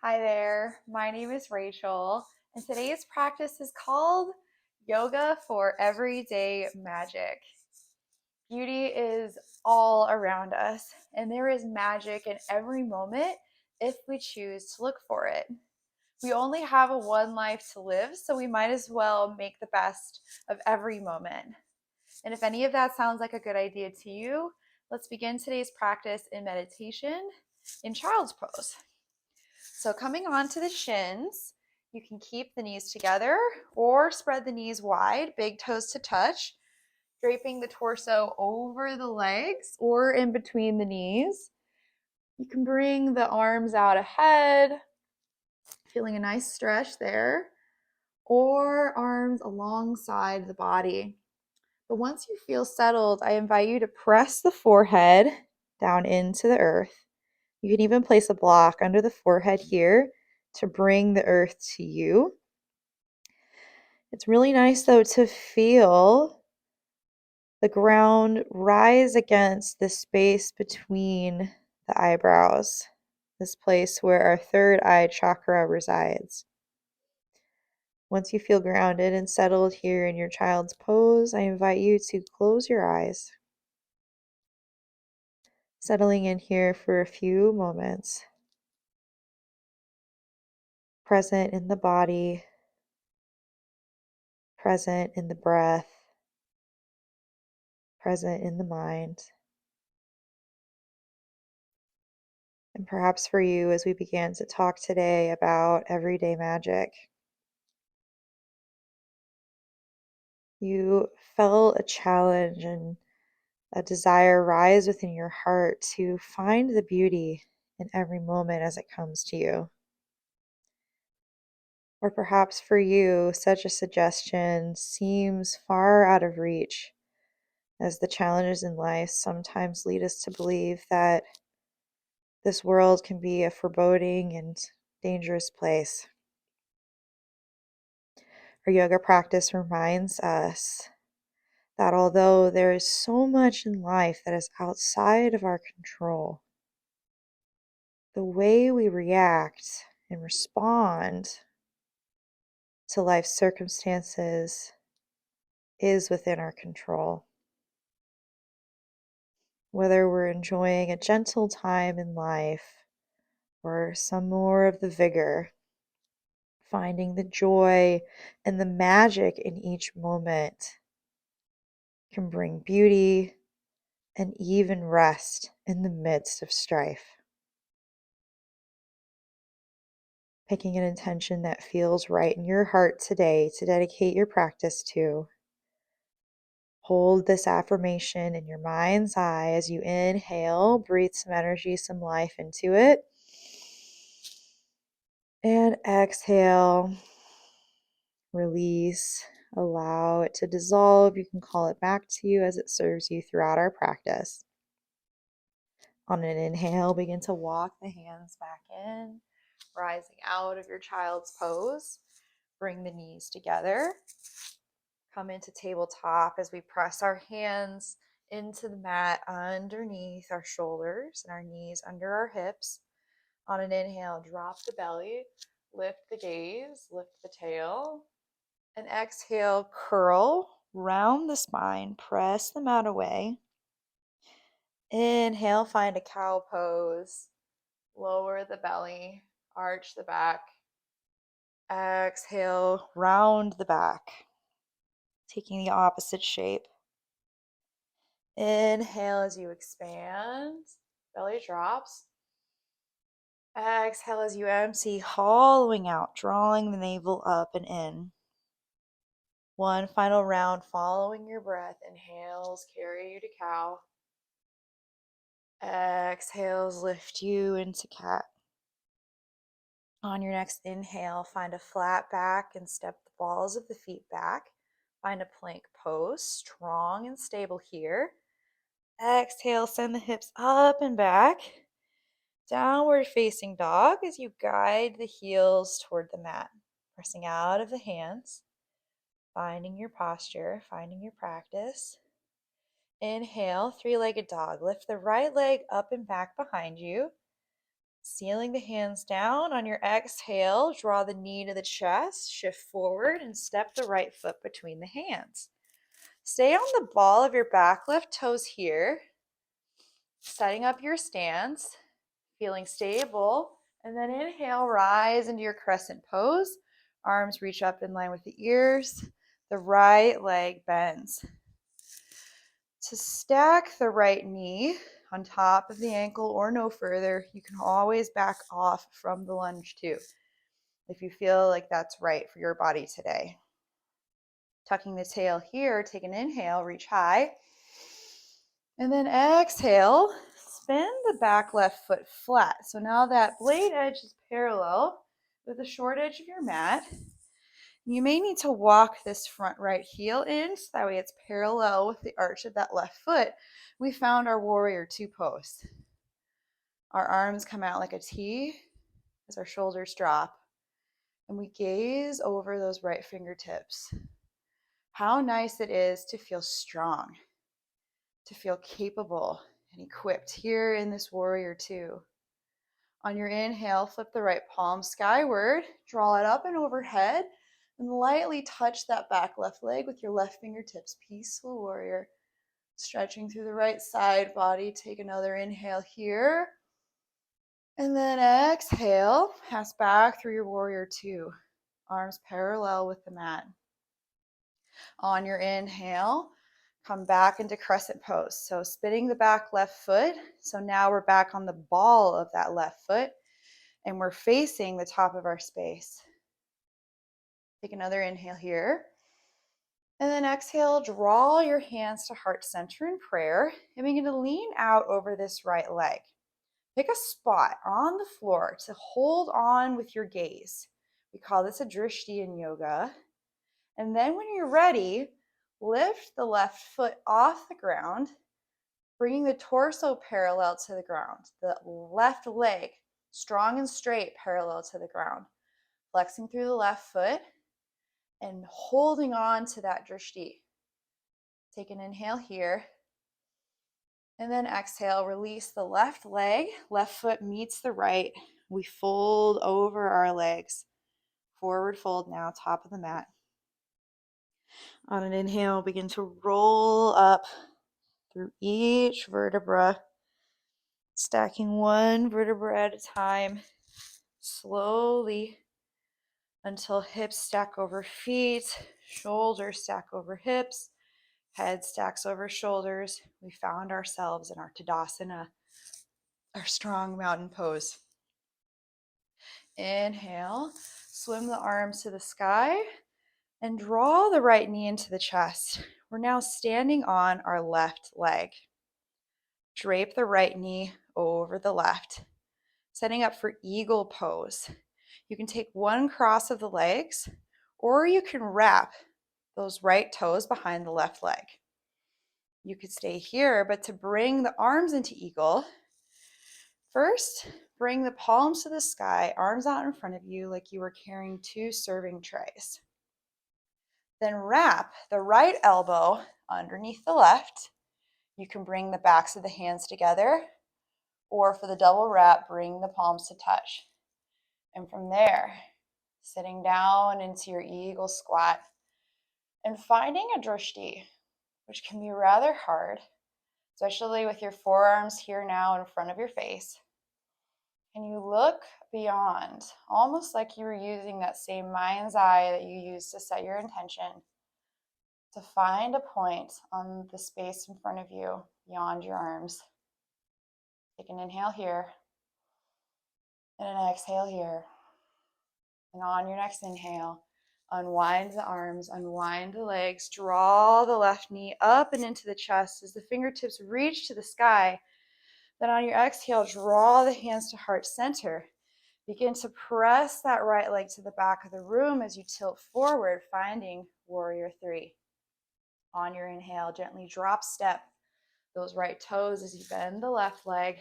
Hi there, my name is Rachel, and today's practice is called Yoga for Everyday Magic. Beauty is all around us, and there is magic in every moment if we choose to look for it. We only have a one life to live, so we might as well make the best of every moment. And if any of that sounds like a good idea to you, let's begin today's practice in meditation in child's pose. So coming onto the shins, you can keep the knees together or spread the knees wide, big toes to touch, draping the torso over the legs or in between the knees. You can bring the arms out ahead, feeling a nice stretch there, or arms alongside the body. But once you feel settled, I invite you to press the forehead down into the earth. You can even place a block under the forehead here to bring the earth to you. It's really nice though to feel the ground rise against the space between the eyebrows, this place where our third eye chakra resides. Once you feel grounded and settled here in your child's pose, I invite you to close your eyes, settling in here for a few moments, present in the body, present in the breath, present in the mind. And perhaps for you, as we began to talk today about everyday magic, you felt a challenge and a desire rise within your heart to find the beauty in every moment as it comes to you. Or perhaps for you, such a suggestion seems far out of reach, as the challenges in life sometimes lead us to believe that this world can be a foreboding and dangerous place. Our yoga practice reminds us that although there is so much in life that is outside of our control, the way we react and respond to life's circumstances is within our control. Whether we're enjoying a gentle time in life or some more of the vigor, finding the joy and the magic in each moment can bring beauty and even rest in the midst of strife. Picking an intention that feels right in your heart today to dedicate your practice to. Hold this affirmation in your mind's eye as you inhale, breathe some energy, some life into it. And exhale, release, allow it to dissolve. You can call it back to you as it serves you throughout our practice. On an inhale, begin to walk the hands back in, rising out of your child's pose. Bring the knees together. Come into tabletop as we press our hands into the mat underneath our shoulders and our knees under our hips. On an inhale, drop the belly, lift the gaze, lift the tail. And exhale, curl, round the spine, press the mat away. Inhale, find a cow pose. Lower the belly, arch the back. Exhale, round the back, taking the opposite shape. Inhale as you expand, belly drops. Exhale as you empty, hollowing out, drawing the navel up and in. One final round following your breath. Inhales carry you to cow. Exhales lift you into cat. On your next inhale, find a flat back and step the balls of the feet back. Find a plank pose, strong and stable here. Exhale, send the hips up and back. Downward facing dog as you guide the heels toward the mat, pressing out of the hands, finding your posture, finding your practice. Inhale, three-legged dog. Lift the right leg up and back behind you. Sealing the hands down. On your exhale, draw the knee to the chest, shift forward, and step the right foot between the hands. Stay on the ball of your back left toes here, setting up your stance, feeling stable, and then inhale, rise into your crescent pose. Arms reach up in line with the ears. The right leg bends. To stack the right knee on top of the ankle or no further, you can always back off from the lunge too, if you feel like that's right for your body today. Tucking the tail here, take an inhale, reach high, and then exhale, spin the back left foot flat. So now that blade edge is parallel with the short edge of your mat. You may need to walk this front right heel in so that way it's parallel with the arch of that left foot. We found our warrior two pose. Our arms come out like a T as our shoulders drop, and we gaze over those right fingertips. How nice it is to feel strong, to feel capable and equipped here in this warrior two. On your inhale, flip the right palm skyward, draw it up and overhead, and lightly touch that back left leg with your left fingertips. Peaceful warrior. Stretching through the right side body. Take another inhale here. And then exhale, pass back through your warrior two. Arms parallel with the mat. On your inhale, come back into crescent pose. So spinning the back left foot. So now we're back on the ball of that left foot and we're facing the top of our space. Take another inhale here. And then exhale, draw your hands to heart center in prayer and begin to lean out over this right leg. Pick a spot on the floor to hold on with your gaze. We call this a drishti in yoga. And then when you're ready, lift the left foot off the ground, bringing the torso parallel to the ground. The left leg strong and straight parallel to the ground. Flexing through the left foot and holding on to that drishti. Take an inhale here. And then exhale, release the left leg. Left foot meets the right. We fold over our legs. Forward fold now, top of the mat. On an inhale, begin to roll up through each vertebra, stacking one vertebra at a time, slowly until hips stack over feet, shoulders stack over hips, head stacks over shoulders. We found ourselves in our Tadasana, our strong mountain pose. Inhale, swim the arms to the sky and draw the right knee into the chest. We're now standing on our left leg. Drape the right knee over the left, setting up for eagle pose. You can take one cross of the legs, or you can wrap those right toes behind the left leg. You could stay here, but to bring the arms into eagle, first, bring the palms to the sky, arms out in front of you like you were carrying two serving trays. Then wrap the right elbow underneath the left. You can bring the backs of the hands together, or for the double wrap, bring the palms to touch. And from there, sitting down into your eagle squat and finding a drishti, which can be rather hard, especially with your forearms here now in front of your face. And you look beyond, almost like you were using that same mind's eye that you used to set your intention, to find a point on the space in front of you beyond your arms. Take an inhale here and an exhale here. And on your next inhale, unwind the arms, unwind the legs, draw the left knee up and into the chest as the fingertips reach to the sky. Then on your exhale, draw the hands to heart center. Begin to press that right leg to the back of the room as you tilt forward, finding warrior three. On your inhale, gently drop step those right toes as you bend the left leg.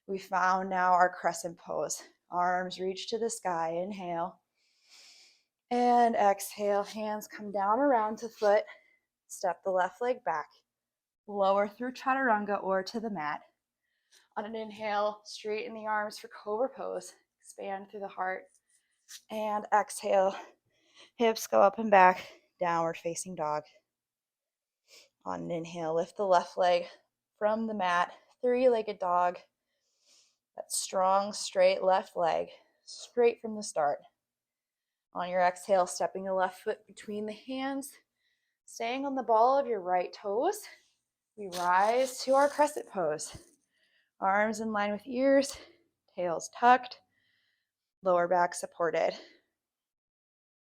We found now our crescent pose. Arms reach to the sky. Inhale. And exhale. Hands come down around to foot. Step the left leg back. Lower through chaturanga or to the mat. On an inhale, straighten the arms for cobra pose. Expand through the heart. And exhale, hips go up and back, downward facing dog. On an inhale, lift the left leg from the mat, three-legged dog. That strong, straight left leg, straight from the start. On your exhale, stepping the left foot between the hands, staying on the ball of your right toes, we rise to our crescent pose. Arms in line with ears, tails tucked, lower back supported.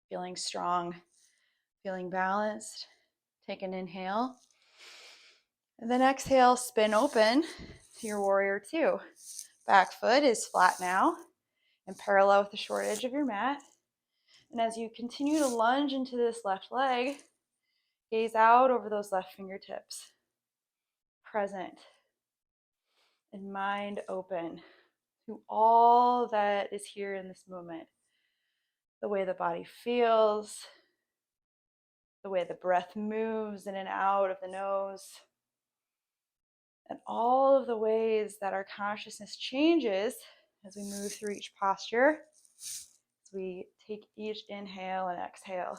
Feeling strong, feeling balanced. Take an inhale. And then exhale, spin open to your warrior two. Back foot is flat now and parallel with the short edge of your mat. And as you continue to lunge into this left leg, gaze out over those left fingertips. Present and mind open to all that is here in this moment. The way the body feels, the way the breath moves in and out of the nose, and all of the ways that our consciousness changes as we move through each posture, as we take each inhale and exhale.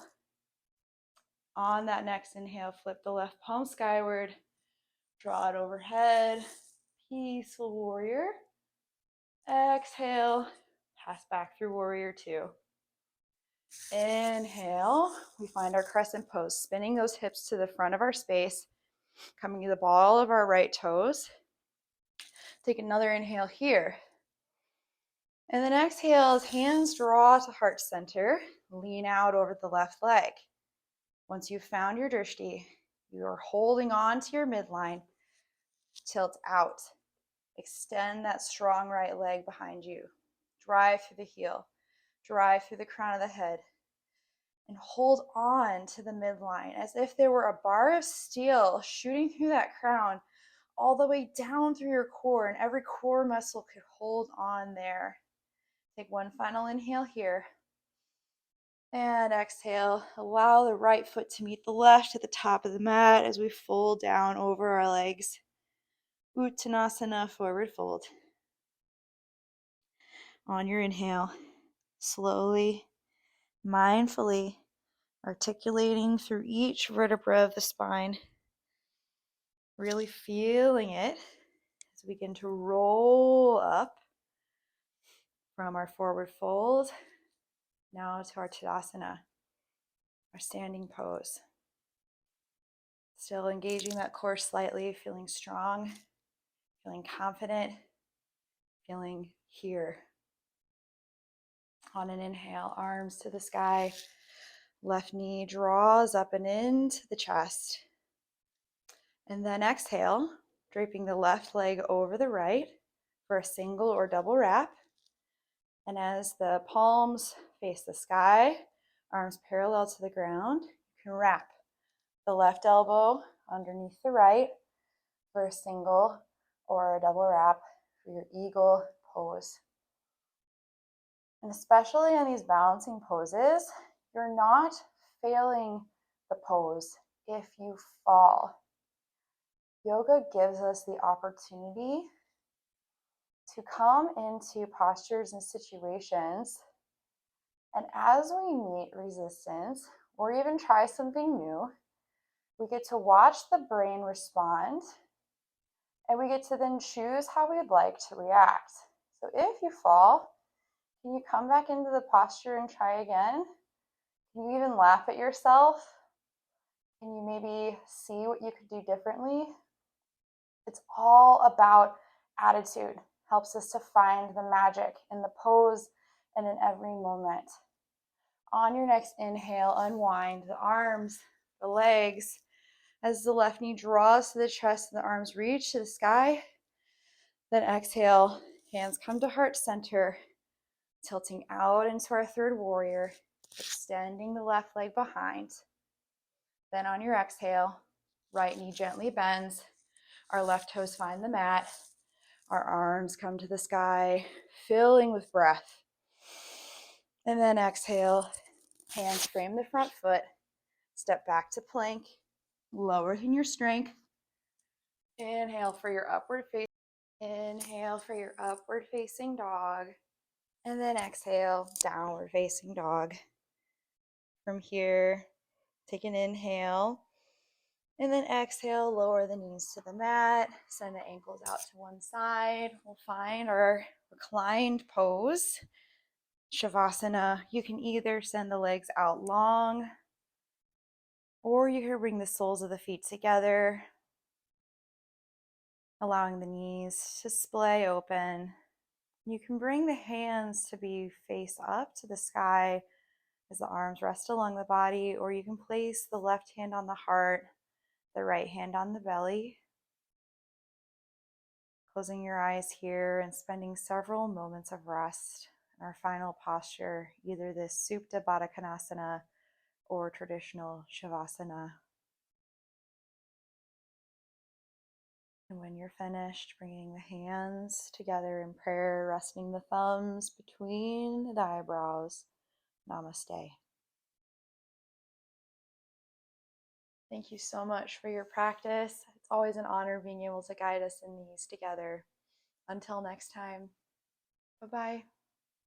On that next inhale, flip the left palm skyward, draw it overhead, peaceful warrior. Exhale, pass back through warrior two. Inhale, we find our crescent pose, spinning those hips to the front of our space, coming to the ball of our right toes. Take another inhale here. And then exhale as hands draw to heart center, lean out over the left leg. Once you've found your drishti, you are holding on to your midline, tilt out. Extend that strong right leg behind you. Drive through the heel. Drive through the crown of the head. And hold on to the midline as if there were a bar of steel shooting through that crown all the way down through your core, and every core muscle could hold on there. Take one final inhale here. And exhale. Allow the right foot to meet the left at the top of the mat as we fold down over our legs. Uttanasana, forward fold. On your inhale, slowly, mindfully articulating through each vertebra of the spine, really feeling it as we begin to roll up from our forward fold now to our Tadasana, our standing pose. Still engaging that core slightly, feeling strong, feeling confident, feeling here. On an inhale, arms to the sky, left knee draws up and into the chest. And then exhale, draping the left leg over the right for a single or double wrap. And as the palms face the sky, arms parallel to the ground, you can wrap the left elbow underneath the right for a single or a double wrap for your eagle pose. And especially in these balancing poses, you're not failing the pose if you fall. Yoga gives us the opportunity to come into postures and situations, and as we meet resistance or even try something new, we get to watch the brain respond, and we get to then choose how we'd like to react. So if you fall, can you come back into the posture and try again? Can you even laugh at yourself? Can you maybe see what you could do differently? It's all about attitude. Helps us to find the magic in the pose and in every moment. On your next inhale, unwind the arms, the legs, as the left knee draws to the chest and the arms reach to the sky. Then exhale, hands come to heart center, tilting out into our third warrior, extending the left leg behind. Then on your exhale, right knee gently bends, our left toes find the mat, our arms come to the sky, filling with breath. And then exhale, hands frame the front foot, step back to plank, lower in your strength. Inhale for your upward face. Inhale for your upward facing dog, and then exhale, downward facing dog. From here, take an inhale, and then exhale, lower the knees to the mat, send the ankles out to one side. We'll find our reclined pose, Shavasana. You can either send the legs out long, or you can bring the soles of the feet together, allowing the knees to splay open. You can bring the hands to be face up to the sky as the arms rest along the body, or you can place the left hand on the heart, the right hand on the belly. Closing your eyes here and spending several moments of rest in our final posture, either this Supta Baddha Konasana or traditional Shavasana. And when you're finished, bringing the hands together in prayer, resting the thumbs between the eyebrows. Namaste. Thank you so much for your practice. It's always an honor being able to guide us in these together. Until next time, bye-bye.